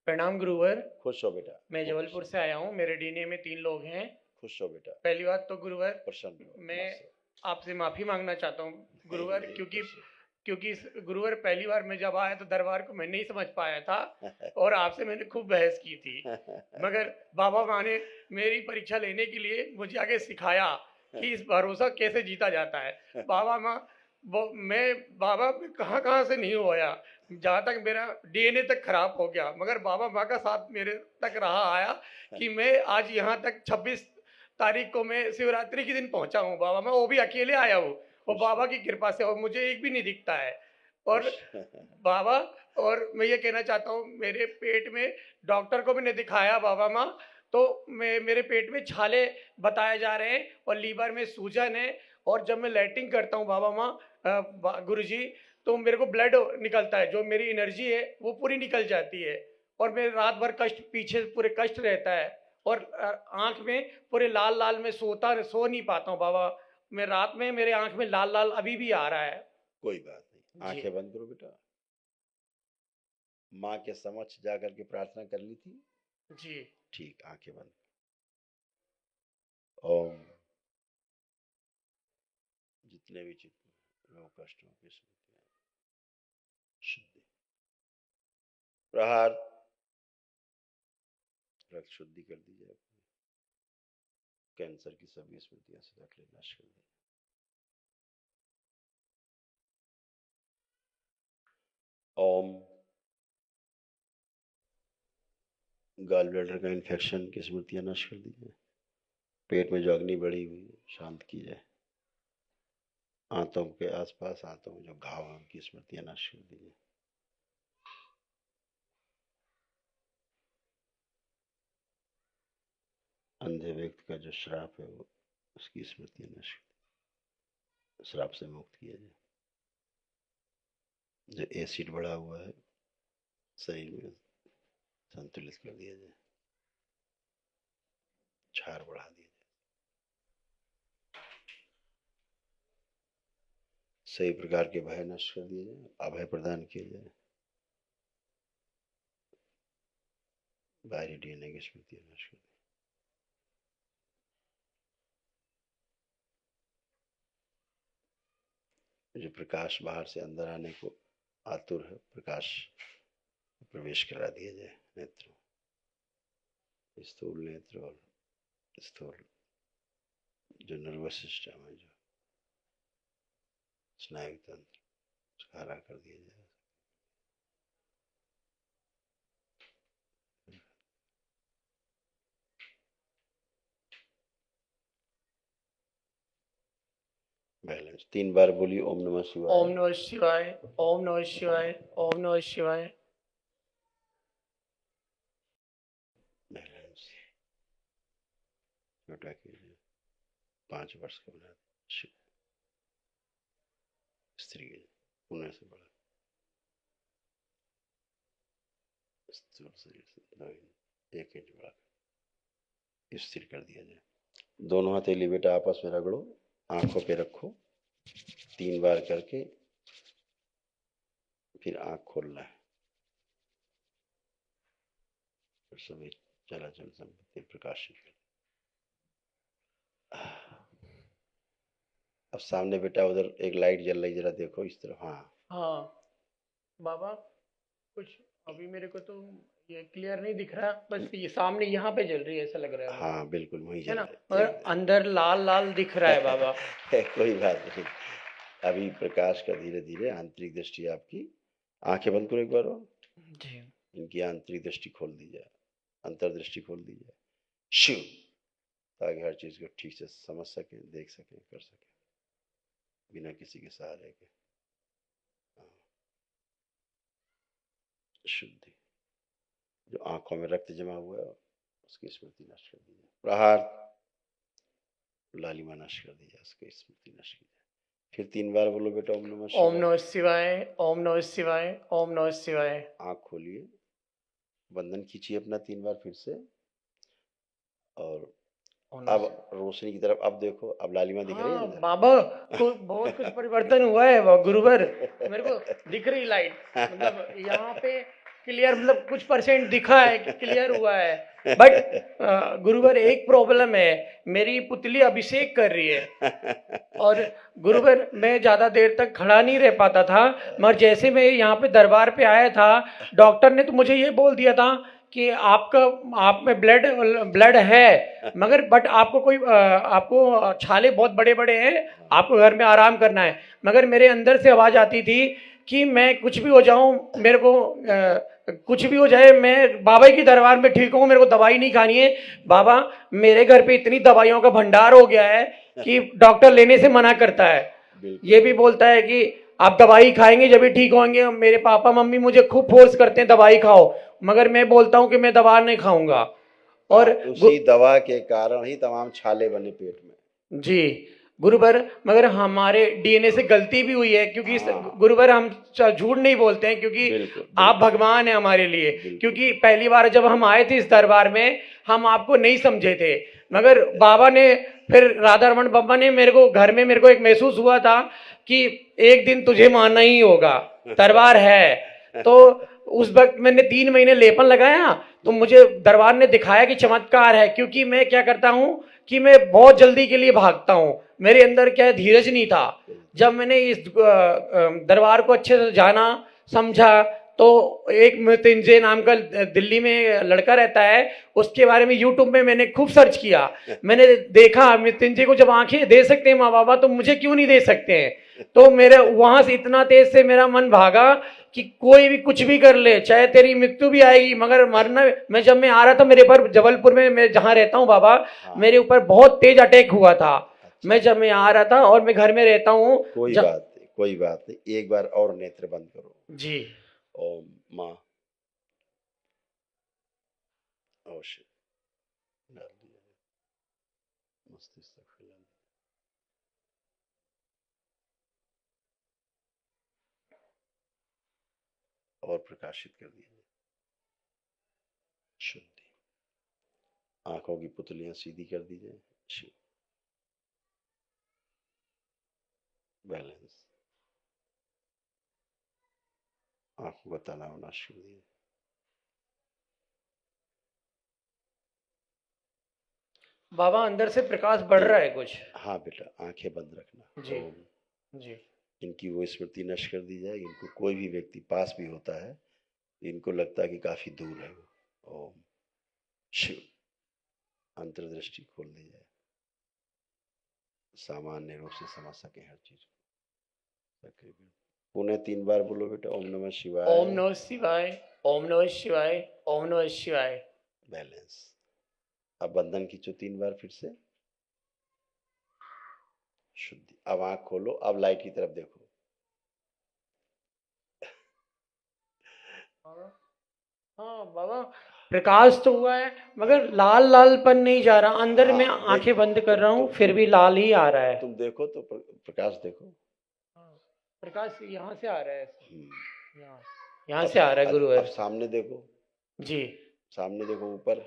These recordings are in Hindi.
प्रणाम गुरुवर। खुश हो बेटा। मैं जबलपुर से आया हूँ। मेरे डीएनए में 3 लोग हैं। खुश हो बेटा। पहली बात तो गुरुवर, प्रसन्न हो। मैं आपसे माफी मांगना चाहता हूँ गुरुवर, क्योंकि क्योंकि गुरुवर पहली बार मैं जब आया तो दरबार को मैं नहीं समझ पाया था और आपसे मैंने खूब बहस की थी, मगर बाबा माँ ने मेरी परीक्षा लेने के लिए मुझे आगे सिखाया कि इस भरोसा कैसे जीता जाता है। बाबा माँ मैं बाबा कहाँ कहाँ से नहीं होया, जहाँ तक मेरा डीएनए तक खराब हो गया, मगर बाबा माँ का साथ मेरे तक रहा आया कि मैं आज यहाँ तक 26 तारीख को मैं शिवरात्रि के दिन पहुँचा हूँ। बाबा मैं वो भी अकेले आया हूँ, वो बाबा की कृपा से, और मुझे एक भी नहीं दिखता है। और बाबा, और मैं ये कहना चाहता हूँ, मेरे पेट में डॉक्टर को भी नहीं दिखाया बाबा माँ, तो मेरे पेट में छाले बताए जा रहे हैं और लीवर में सूजन है, और जब मैं लैट्रिन करता हूँ बाबा माँ गुरुजी, तो मेरे को ब्लड निकलता है, जो मेरी एनर्जी है वो पूरी निकल जाती है, और मेरे रात भर कष्ट, पीछे पूरे कष्ट रहता है, और आंख में पूरे लाल लाल में सो नहीं पाता हूँ बाबा। मैं रात में मेरे आंख में लाल लाल अभी भी आ रहा है। कोई बात नहीं, आंखें बंद करो बेटा। माँ के समक्ष जाकर के प्रार्थना कर ली थी जी ठीक, आंखें बंद। ओम। जितने भी चित्त रोग कष्टों की स्मृतियां शुद्धि, प्रहार रक्त शुद्धि कर दीजिए। कैंसर की सभी स्मृतियां से रख लेना नष्ट कर दीजिए। ओम। गॉल ब्लैडर का इन्फेक्शन की स्मृतियां नष्ट कर दीजिए। पेट में जो अग्नि बढ़ी हुई है शांत की जाए। आंतों के आसपास, आंतों में जो घाव है उनकी स्मृतियां नष्ट कर दीजिए। अंधे व्यक्ति का जो श्राप है वो, उसकी स्मृतियां नष्ट कर दीजिए, श्राप से मुक्त किया जाए। जो एसिड बढ़ा हुआ है शरीर में, संतुलित कर दिया जाए। क्षार बढ़ा दिया जाए। सही प्रकार के भय नष्ट कर दिए जाए, अभय प्रदान किया जाए। बाहरी डीएनए की स्मृतियां नष्ट कर दी। जो प्रकाश बाहर से अंदर आने को आतुर है, प्रकाश प्रवेश करा दिया जाए नेत्रों, स्थूल नेत्र और स्थूल जो नर्वस सिस्टम है, जो स्नायु तंत्र, उसका हरा कर दिया जाए। बैलेंस 3 बार बोलिए। ओम नमः शिवाय, ओम नमः शिवाय, ओम नमः शिवाय, ओम नमः शिवाय। बैलेंस छोटा कीजिए। 5 वर्ष का बना दीजिए। स्त्री पुण्य से बड़ा, स्थूल शरीर से 1 इंच बड़ा स्थिर कर दिया जाए। दोनों हथेली बेटा आपस में रगड़ो, आंखों पे रखो 3 बार करके, फिर आंख खोलना है। फिर सभी चलाचल संपत्ति प्रकाशित कर। अब सामने बेटा उधर एक लाइट जल रही, जरा देखो इस तरफ। हाँ बाबा, कुछ अभी मेरे को तो ये क्लियर नहीं दिख रहा, बस ये सामने यहाँ पे जल रही है, ऐसा लग रहा है। हाँ बिल्कुल वही है जल ना, रही है, मगर अंदर लाल लाल दिख रहा है बाबा। कोई बात नहीं। अभी प्रकाश का धीरे धीरे आंतरिक दृष्टि आपकी, आंखें बंद करो एक बार और जी। इनकी आंतरिक दृष्टि खोल दी जाए, अंतर्दृष्टि खोल दी जाए शिव, ताकि हर चीज को ठीक से समझ सके, देख सके, कर सके बिना किसी के सहारे के। शुद्धि, जो आंखों में रक्त जमा हुआ है उसकी स्मृति नष्ट कर दीजिए। प्रहार लालिमा नष्ट कर दीजिए, उसकी स्मृति नष्ट की जाए। फिर 3 बार बोलो बेटा ओम नमः शिवाय। ओम नमः शिवाय, ओम नमः शिवाय, ओम नमः शिवाय। आंख खोलिए, बंधन खींचिए अपना 3 बार फिर से, और अब रोशनी की तरफ अब देखो, अब लालिमा दिख रही है अंदर। बाबा को बहुत कुछ परिवर्तन हुआ है गुरुवर, मेरे को दिख रही लाइट, मतलब यहाँ पे क्लियर, मतलब कुछ परसेंट दिखा है कि क्लियर हुआ है, बट गुरुवर एक प्रॉब्लम है, मेरी पुतली अभिषेक कर रही है और गुरुवर मैं ज्यादा देर तक खड़ा नहीं रह पाता था, मगर जैसे मैं यहाँ पे दरबार पे आया था, डॉक्टर ने तो मुझे ये बोल दिया था कि आप में ब्लड है, मगर बट आपको आपको छाले बहुत बड़े बड़े हैं, आपको घर में आराम करना है। मगर मेरे अंदर से आवाज आती थी कि मैं कुछ भी हो जाऊं, मेरे को कुछ भी हो जाए, मैं बाबा की दरबार में ठीक हूँ, मेरे को दवाई नहीं खानी है। बाबा मेरे घर पे इतनी दवाइयों का भंडार हो गया है कि डॉक्टर लेने से मना करता है, ये भी बोलता है कि आप दवाई खाएंगे जब भी ठीक होंगे। मेरे पापा मम्मी मुझे खूब फोर्स करते हैं दवाई खाओ, मगर मैं बोलता हूँ कि मैं दवा नहीं खाऊंगा। और उसी दवा के कारण ही तमाम छाले बने पेट में। जी गुरुवर, मगर हमारे डीएनए से गलती भी हुई है, क्योंकि गुरुवर हम झूठ नहीं बोलते हैं, क्योंकि बिल्कुल, आप भगवान हैं हमारे लिए। बिल्कुल। क्योंकि पहली बार जब हम आए थे इस दरबार में, हम आपको नहीं समझे थे, मगर बाबा ने, फिर राधा रमन बाबा ने मेरे को घर में, मेरे को एक महसूस हुआ था कि एक दिन तुझे मानना ही होगा, दरबार है। तो उस वक्त मैंने 3 महीने लेपन लगाया, तो मुझे दरबार ने दिखाया कि चमत्कार है। क्योंकि मैं क्या करता हूँ कि मैं बहुत जल्दी के लिए भागता हूँ, मेरे अंदर क्या है, धीरज नहीं था। जब मैंने इस दरबार को अच्छे से जाना समझा, तो एक मृत्युंजय नाम का दिल्ली में लड़का रहता है, उसके बारे में यूट्यूब में मैंने खूब सर्च किया। मैंने देखा मृत्युंजय को जब आंखें दे सकते हैं माँ बाबा, तो मुझे क्यों नहीं दे सकते हैं। तो मेरे वहां से इतना तेज से मेरा मन भागा कि कोई भी कुछ भी कर ले, चाहे तेरी मृत्यु भी आएगी, मगर मरना। जब मैं आ रहा था, मेरे पर जबलपुर में, मैं जहाँ रहता हूँ बाबा, मेरे ऊपर बहुत तेज अटैक हुआ था। जब मैं आ रहा था, और मैं घर में रहता हूँ। कोई बात नहीं, एक बार और नेत्र बंद करो जी। ओम माँ अवश्य डाल दिया, मस्तिष्क तक फैला दिया। और प्रकाशित कर दिया। शुद्धि, आंखों की पुतलियां सीधी कर दी जाए। बैलेंस, आंखों का तनाव नाश कर दिया। बाबा अंदर से प्रकाश बढ़ रहा है कुछ। हाँ बेटा, आंखें बंद रखना। जी जी। इनकी वो स्मृति नष्ट कर दी जाए। इनको कोई भी व्यक्ति पास भी होता है, इनको लगता है कि काफी दूर है वो। ओम शिव, अंतर्दृष्टि खोल दी जाए, सामान्य रूप से समझ सके हर चीज को। पुणे 3 बार बोलो बेटा, ओम नमः शिवाय, ओम नमः शिवाय, ओम नमः शिवाय, ओम नमः शिवाय। बैलेंस। अब बंधन खींचो 3 बार फिर से। शुद्धि, अब आंख खोलो, अब लाइट की तरफ देखो। हाँ बाबा, प्रकाश तो हुआ है, मगर लाल लालपन नहीं जा रहा अंदर। मैं आंखें बंद कर रहा हूँ, फिर भी लाल ही आ रहा है। तुम देखो तो प्रकाश देखो। प्रकाश यहाँ से आ रहा है, यहाँ से आ रहा है गुरुवर। अब सामने देखो जी, सामने देखो, ऊपर।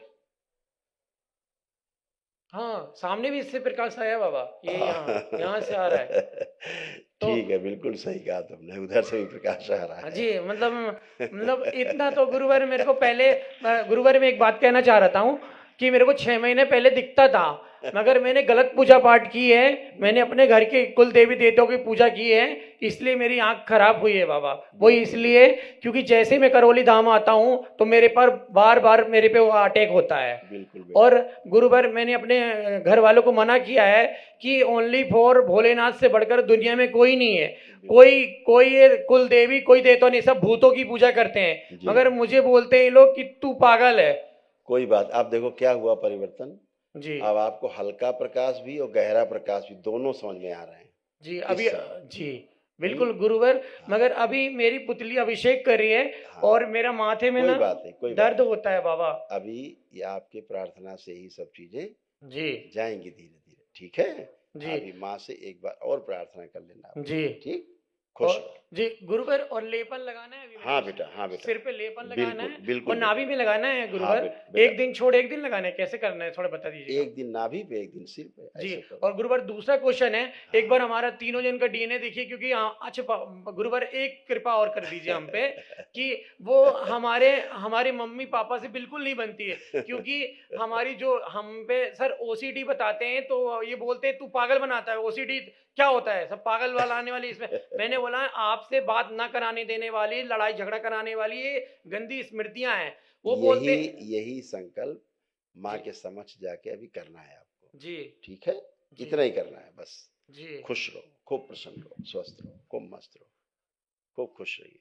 हाँ सामने भी इससे प्रकाश आया बाबा, ये यहाँ से आ रहा है। ठीक है, बिल्कुल सही कहा तुमने, उधर से भी प्रकाश आ रहा है। जी, मतलब इतना तो गुरुवर मेरे को पहले, गुरुवर में एक बात कहना चाह रहा हूँ कि मेरे को 6 महीने पहले दिखता था, मगर मैंने गलत पूजा पाठ की है। मैंने अपने घर के कुल देवी देवताओं की पूजा की है, इसलिए मेरी आंख खराब हुई है बाबा। वो इसलिए क्योंकि जैसे मैं करौली धाम आता हूँ, तो मेरे पर बार बार मेरे पे वो अटैक होता है। बिल्कुल। और गुरुवर मैंने अपने घर वालों को मना किया है कि ओनली फॉर भोलेनाथ से बढ़कर दुनिया में कोई नहीं है। कोई ये कुल देवी, कोई देवता नहीं, सब भूतों की पूजा करते हैं। मगर मुझे बोलते हैं ये लोग कि तू पागल है। कोई बात, आप देखो क्या हुआ परिवर्तन जी। अब आपको हल्का प्रकाश भी और गहरा प्रकाश भी दोनों समझ में आ रहे हैं जी अभी। जी बिल्कुल गुरुवर, मगर अभी मेरी पुतली अभिषेक कर रही है, और मेरा माथे में कोई ना बात नहीं, कोई दर्द बात होता है बाबा। अभी ये आपके प्रार्थना से ही सब चीजें जी जाएंगी धीरे धीरे, ठीक है। जी। अभी माँ से एक बार और प्रार्थना कर लेना जी। ठीक। खुश जी गुरुवर, और लेपन लगाना है अभी मेरे हाँ बेटा, हाँ बेटा, सिर पे लेपन लगाना बिल्कुल है बिल्कुल और नाभि में लगाना है हाँ गुरुवर। बेटा, एक दिन छोड़ एक दिन लगाना है, कैसे करना है थोड़ा बता दीजिएगा। एक दिन नाभि पे एक दिन सिर पे, जी, ऐसे करो। और गुरुवर दूसरा क्वेश्चन है, एक हाँ बार हमारा तीनों जन का डीएनए देखिए, क्योंकि अच्छा गुरुवर एक कृपा और कर दीजिए हम पे कि वो हमारे हमारे मम्मी पापा से बिल्कुल नहीं बनती है, क्योंकि हमारी जो हम पे सर ओसीडी बताते हैं तो ये बोलते हैं तू पागल बनाता है। ओसीडी क्या होता है, सब पागल वाला आने वाली इसमें। मैंने बोला आपसे बात ना कराने देने वाली, लड़ाई झगड़ा कराने वाली ये गंदी स्मृतियां हैं। वो यही बोलते यही संकल्प माँ जी के समक्ष जाके अभी करना है आपको, जी ठीक है? जी इतना ही करना है बस। जी खुश रहो, खूब प्रसन्न रहो, स्वस्थ रहो, खूब मस्त रहो, खूब खुश रहिए।